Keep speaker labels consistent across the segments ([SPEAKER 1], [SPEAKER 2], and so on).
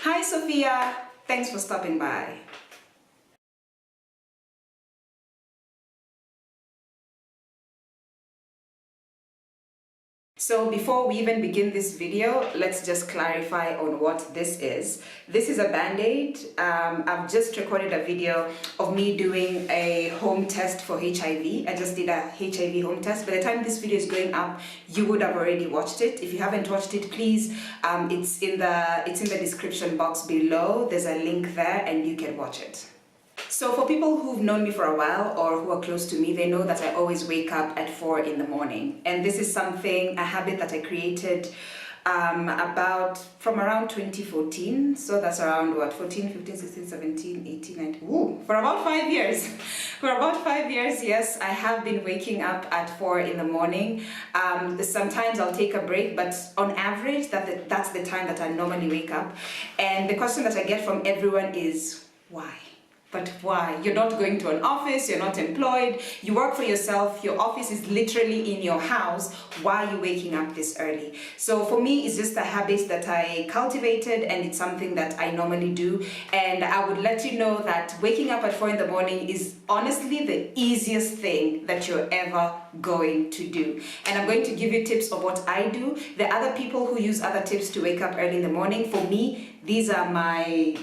[SPEAKER 1] Hi Sophia, thanks for stopping by. So before we even begin this video, let's just clarify on what this is. This is a band-aid. I've just recorded a video of me doing a home test for HIV. I just did a HIV home test. By the time this video is going up, you would have already watched it. If you haven't watched it, please, it's in the description box below. There's a link there and you can watch it. So for people who've known me for a while or who are close to me, they know that I always wake up at 4 in the morning. And this is a habit that I created from around 2014. So that's around what, 14, 15, 16, 17, 18, 19, for about 5 years. For about 5 years, yes, I have been waking up at 4 in the morning. Sometimes I'll take a break, but on average, that's the time that I normally wake up. And the question that I get from everyone is, why? But why? You're not going to an office, you're not employed, you work for yourself, your office is literally in your house. Why are you waking up this early? So for me, it's just a habit that I cultivated and it's something that I normally do. And I would let you know that waking up at 4 in the morning is honestly the easiest thing that you're ever going to do. And I'm going to give you tips of what I do. There are other people who use other tips to wake up early in the morning. For me, these are my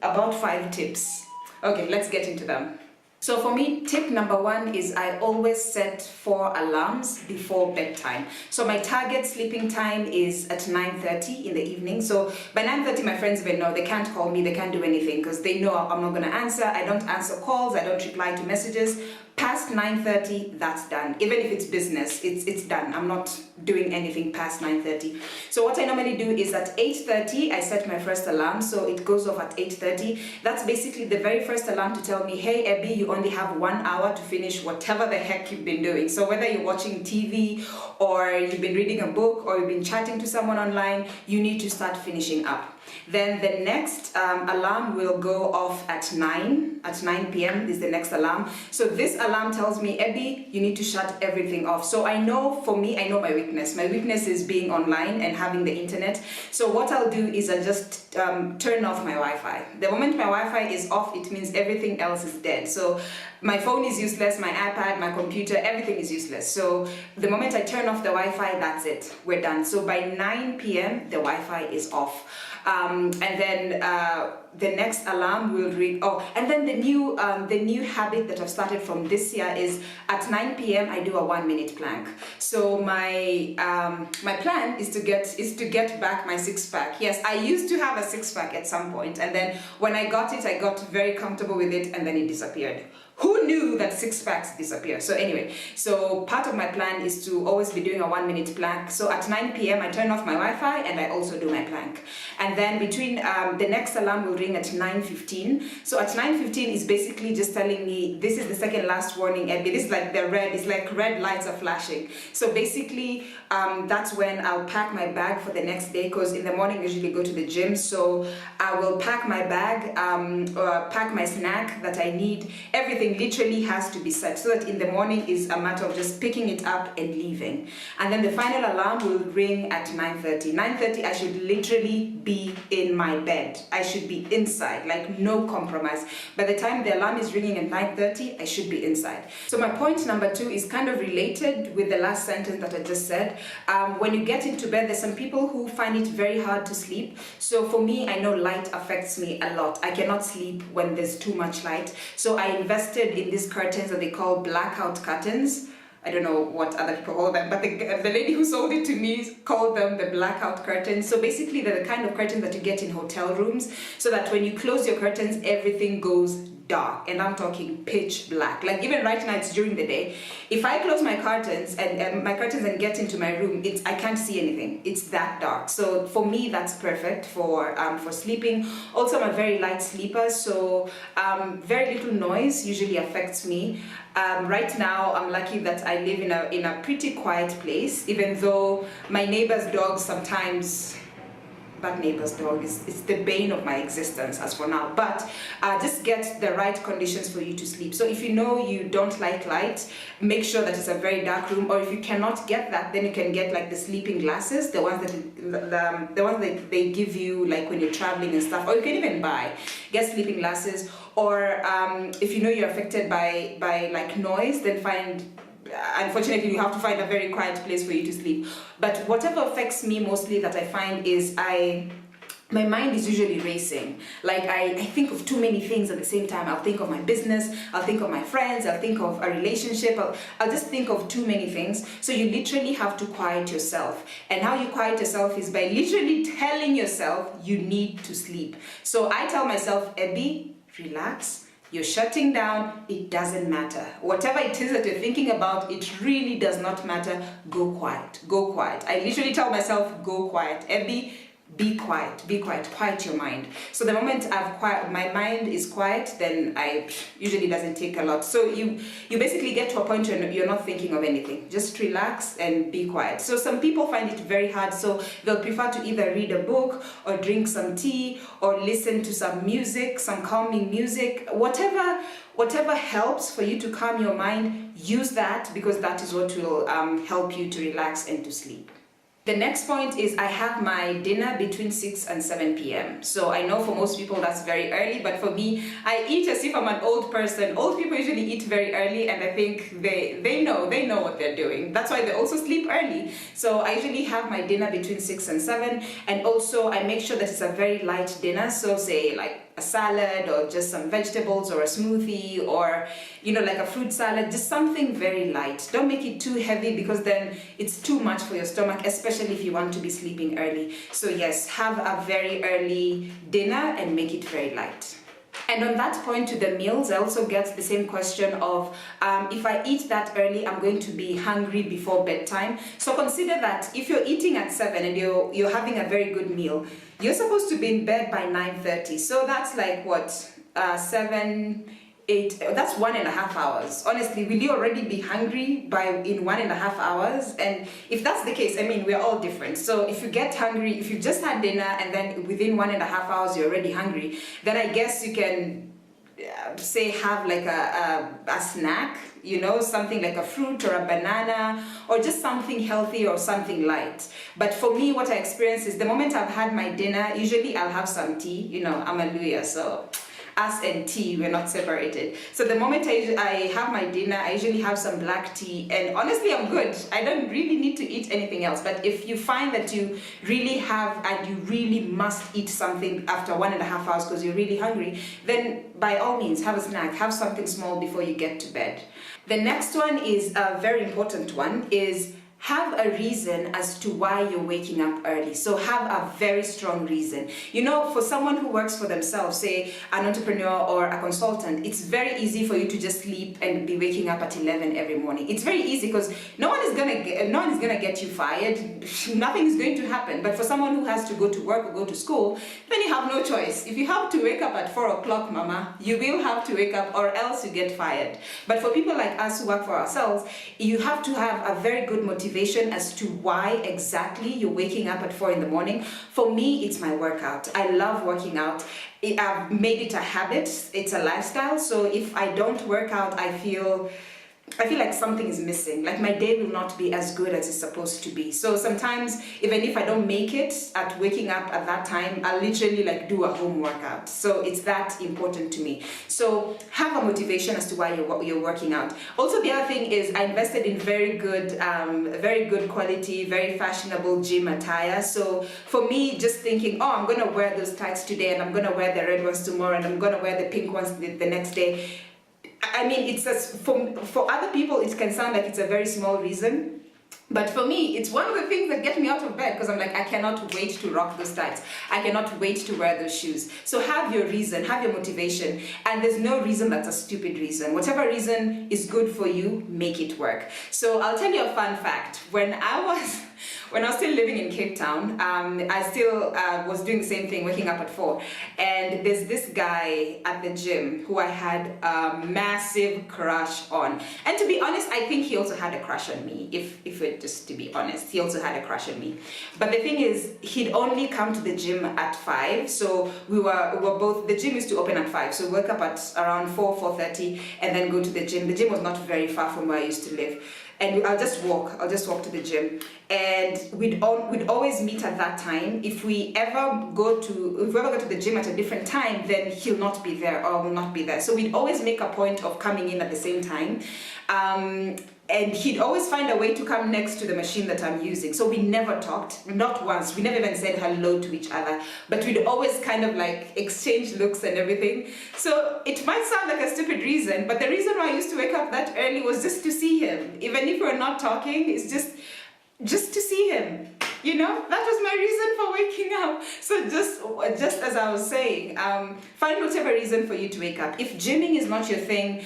[SPEAKER 1] about 5 tips. Okay, let's get into them. So for me, tip number 1 is I always set 4 alarms before bedtime. So my target sleeping time is at 9:30 in the evening. So by 9:30, my friends even know they can't call me, they can't do anything because they know I'm not going to answer. I don't answer calls, I don't reply to messages. Past 9:30, that's done. Even if it's business, it's done. I'm not doing anything past 9:30. So what I normally do is at 8:30, I set my first alarm. So it goes off at 8:30. That's basically the very first alarm to tell me, hey, Abby, you only have 1 hour to finish whatever the heck you've been doing. So whether you're watching TV or you've been reading a book or you've been chatting to someone online, you need to start finishing up. Then the next alarm will go off at 9 p.m. is the next alarm. So this alarm tells me, Abby, you need to shut everything off. So I know, for me, I know my weakness. My weakness is being online and having the internet. So what I'll do is I just turn off my Wi-Fi. The moment my Wi-Fi is off, it means everything else is dead. So my phone is useless, my iPad, my computer, everything is useless. So the moment I turn off the Wi-Fi, that's it. We're done. So by 9 p.m., the Wi-Fi is off. And then the next alarm will ring. Oh, and then the new habit that I've started from this year is at 9 p.m. I do a 1-minute plank. So my my plan is to get back my 6-pack. Yes, I used to have a 6-pack at some point, and then when I got it, I got very comfortable with it, and then it disappeared. Who knew that 6-packs disappear? So anyway, so part of my plan is to always be doing a 1-minute plank. So at 9 p.m. I turn off my Wi-Fi and I also do my plank. And then between the next alarm will ring at 9:15. So at 9:15 is basically just telling me this is the second last warning, Abby. This is like it's like red lights are flashing. So basically that's when I'll pack my bag for the next day, because in the morning I usually go to the gym. So I will pack my bag, pack my snack that I need. Everything literally has to be set so that in the morning is a matter of just picking it up and leaving. And then the final alarm will ring at 9:30. 9:30 I should literally be in my bed. I should be inside, like no compromise. By the time the alarm is ringing at 9:30, I should be inside. So my point number 2 is kind of related with the last sentence that I just said. When you get into bed, there's some people who find it very hard to sleep. So for me, I know light affects me a lot. I cannot sleep when there's too much light. So I invested in these curtains that they call blackout curtains. I don't know what other people call them, but the lady who sold it to me called them the blackout curtains. So basically they're the kind of curtains that you get in hotel rooms, so that when you close your curtains, everything goes dark, and I'm talking pitch black. Like even right now, it's during the day. If I close my curtains and get into my room, I can't see anything. It's that dark. So for me, that's perfect for sleeping. Also, I'm a very light sleeper, so very little noise usually affects me. Right now, I'm lucky that I live in a pretty quiet place, even though my neighbor's dogs sometimes that neighbor's dog is the bane of my existence as for now. But just get the right conditions for you to sleep. So if you know you don't like light, make sure that it's a very dark room. Or if you cannot get that, then you can get like the sleeping glasses, the ones that they give you like when you're traveling and stuff. Or you can even get sleeping glasses. Or if you know you're affected by like noise, then unfortunately, you have to find a very quiet place for you to sleep. But whatever affects me mostly that I find is my mind is usually racing. Like I think of too many things at the same time. I'll think of my business, I'll think of my friends, I'll think of a relationship, I'll just think of too many things. So you literally have to quiet yourself. And how you quiet yourself is by literally telling yourself you need to sleep. So I tell myself, Abby, relax. You're shutting down, it doesn't matter. Whatever it is that you're thinking about, it really does not matter. Go quiet, go quiet. I literally tell myself, go quiet. Abby, be quiet, quiet your mind. So the moment my mind is quiet, then usually doesn't take a lot. So you basically get to a point where you're not thinking of anything. Just relax and be quiet. So some people find it very hard, so they'll prefer to either read a book or drink some tea or listen to some music, some calming music, whatever helps for you to calm your mind, use that, because that is what will help you to relax and to sleep. The next point is I have my dinner between 6 and 7 p.m. So I know for most people that's very early, but for me, I eat as if I'm an old person. Old people usually eat very early, and I think they know what they're doing. That's why they also sleep early. So I usually have my dinner between 6 and 7, and also I make sure that it's a very light dinner. So say like a salad or just some vegetables or a smoothie or like a fruit salad, just something very light. Don't make it too heavy, because then it's too much for your stomach, especially if you want to be sleeping early. So yes, have a very early dinner and make it very light. And on that point to the meals, I also get the same question of if I eat that early, I'm going to be hungry before bedtime. So consider that if you're eating at 7 and you're having a very good meal, you're supposed to be in bed by 9:30. So that's like what, 7, 8, that's 1.5 hours. Honestly, will you already be hungry in 1.5 hours? And if that's the case, I mean, we're all different. So if you get hungry, if you just had dinner and then within 1.5 hours you're already hungry, then I guess you can say have like a snack, something like a fruit or a banana or just something healthy or something light. But for me, what I experience is the moment I've had my dinner, usually I'll have some tea. I'm a Luya, so us and tea, we're not separated. So the moment I have my dinner, I usually have some black tea, and honestly I'm good. I don't really need to eat anything else. But if you find that you really have and you really must eat something after 1.5 hours because you're really hungry, then by all means have a snack, have something small before you get to bed. The next one is a very important one, is have a reason as to why you're waking up early. So have a very strong reason. For someone who works for themselves, say an entrepreneur or a consultant, it's very easy for you to just sleep and be waking up at 11 every morning. It's very easy because no one is gonna get you fired. Nothing is going to happen. But for someone who has to go to work or go to school, then you have no choice. If you have to wake up at 4 o'clock, mama, you will have to wake up or else you get fired. But for people like us who work for ourselves, you have to have a very good motivation as to why exactly you're waking up at 4 in the morning. For me, it's my workout. I love working out. I've made it a habit. It's a lifestyle. So if I don't work out, I feel like something is missing. Like my day will not be as good as it's supposed to be. So sometimes, even if I don't make it at waking up at that time, I'll literally do a home workout. So it's that important to me. So have a motivation as to why you're working out. Also, the other thing is I invested in very good quality, very fashionable gym attire. So for me, just thinking, I'm gonna wear those tights today and I'm gonna wear the red ones tomorrow and I'm gonna wear the pink ones the next day. I mean, for other people, it can sound like it's a very small reason. But for me, it's one of the things that get me out of bed, because I'm like, I cannot wait to rock those tights. I cannot wait to wear those shoes. So have your reason, have your motivation. And there's no reason that's a stupid reason. Whatever reason is good for you, make it work. So I'll tell you a fun fact. When I when I was still living in Cape Town, I still was doing the same thing, waking up at 4. And there's this guy at the gym who I had a massive crush on. And to be honest, I think he also had a crush on me, if we're just to be honest. He also had a crush on me. But the thing is, he'd only come to the gym at 5. So we were both, the gym used to open at 5. So we woke up at around 4:30 and then go to the gym. The gym was not very far from where I used to live. And I'll just walk to the gym. And we'd always meet at that time. If we ever go to the gym at a different time, then he'll not be there or will not be there. So we'd always make a point of coming in at the same time. And he'd always find a way to come next to the machine that I'm using. So we never talked, not once. We never even said hello to each other. But we'd always kind of like exchange looks and everything. So it might sound like a stupid reason, but the reason why I used to wake up that early was just to see him. Even if we're not talking, it's just to see him. You know, that was my reason for waking up. So just as I was saying, find whatever reason for you to wake up. If gymming is not your thing,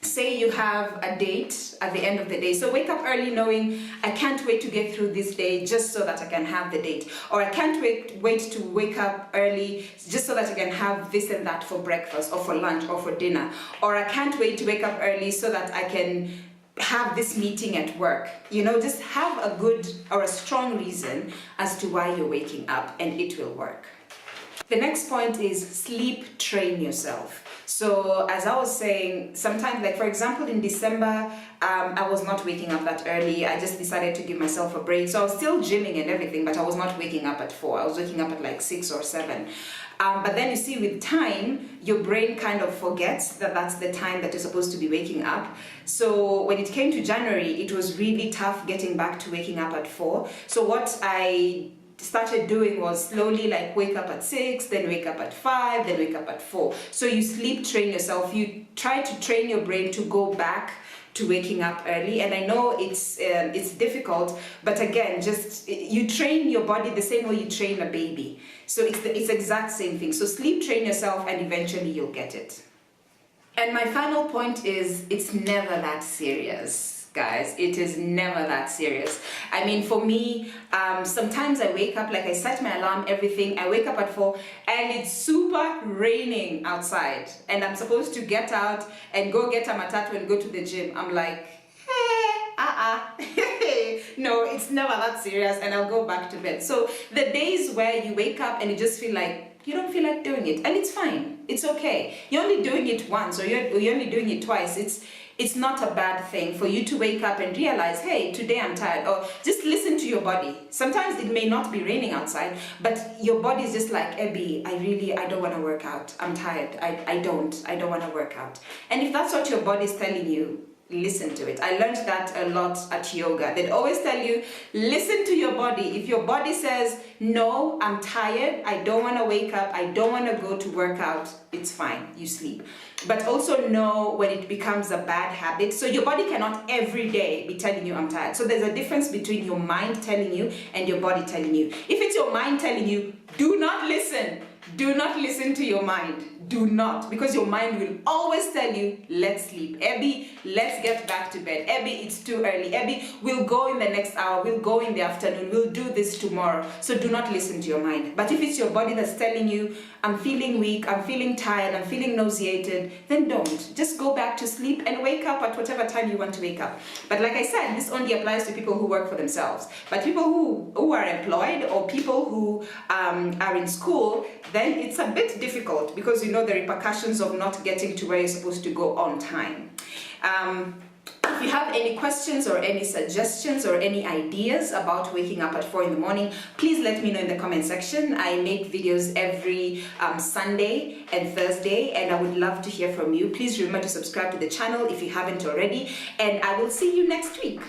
[SPEAKER 1] say you have a date at the end of the day, so wake up early knowing I can't wait to get through this day just so that I can have the date, or I can't wait to wake up early just so that I can have this and that for breakfast or for lunch or for dinner, or I can't wait to wake up early so that I can have this meeting at work. You know, just have a good or a strong reason as to why you're waking up, and it will work. The next point is sleep train yourself. So as I was saying, sometimes, like for example in December, I was not waking up that early. I just decided to give myself a break. So I was still gymming and everything, but I was not waking up at 4. I was waking up at like 6 or 7. But then you see, with time, your brain kind of forgets that that's the time that you're supposed to be waking up. So when it came to January, it was really tough getting back to waking up at 4. So what I started doing was slowly like wake up at 6, then wake up at 5, then wake up at 4. So you sleep train yourself. You try to train your brain to go back to waking up early. And I know it's difficult, but again, just you train your body the same way you train a baby. So it's the exact same thing. So sleep train yourself and eventually you'll get it. And my final point is, it's never that serious. Guys, it is never that serious. I mean, for me, sometimes I wake up, like I set my alarm, everything, I wake up at 4 and it's super raining outside and I'm supposed to get out and go get a matatu and go to the gym. I'm like, no, it's never that serious, and I'll go back to bed. So the days where you wake up and you just feel like you don't feel like doing it, and it's fine, it's okay. You're only doing it once or you're only doing it twice. It's not a bad thing for you to wake up and realize, hey, today I'm tired, or just listen to your body. Sometimes it may not be raining outside, but your body is just like, Abby, I don't want to work out. I'm tired. I don't want to work out. And if that's what your body is telling you, listen to it. I learned that a lot at yoga. They'd always tell you, listen to your body. If your body says, no, I'm tired, I don't want to wake up, I don't want to go to work out, it's fine, you sleep. But also know when it becomes a bad habit. So your body cannot every day be telling you I'm tired. So there's a difference between your mind telling you and your body telling you. If it's your mind telling you, do not listen. Do not listen to your mind. Do not, because your mind will always tell you, let's sleep. Abby, let's get back to bed. Abby, it's too early. Abby, we'll go in the next hour. We'll go in the afternoon. We'll do this tomorrow. So do not listen to your mind. But if it's your body that's telling you, I'm feeling weak, I'm feeling tired, I'm feeling nauseated, then don't. Just go back to sleep and wake up at whatever time you want to wake up. But like I said, this only applies to people who work for themselves. But people who are employed or people who are in school, then it's a bit difficult because you know the repercussions of not getting to where you're supposed to go on time. If you have any questions or any suggestions or any ideas about waking up at 4 in the morning, please let me know in the comment section. I make videos every Sunday and Thursday, and I would love to hear from you. Please remember to subscribe to the channel if you haven't already, and I will see you next week.